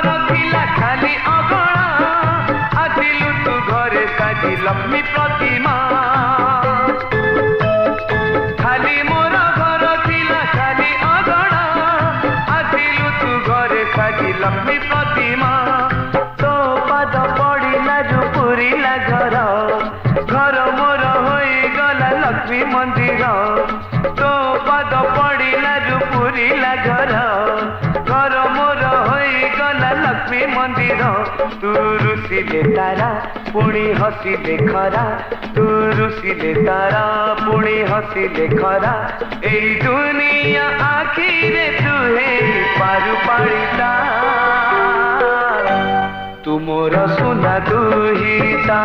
घर थिला खाली अगणा आसिलु तू घरे साजी लक्ष्मी प्रतिमा खाली मोर घर थिला खाली अगणा आसिलु तू घरे साजी लक्ष्मी प्रतिमा तो पाद पड़िला जो पुरिला घर घर मोर होई गला लक्ष्मी मंदिर तो पाद पड़िला जो पुरिला घर घर मोर होई गला लक्ष्मी मंदिर तू रुसिले तारा पुणी हसिले खरा तू रुसिले तारा पुणी हसिले खरा ए दुनिया आखिरे तू हे पारु पाड़िता तू मोर सुना दुहिता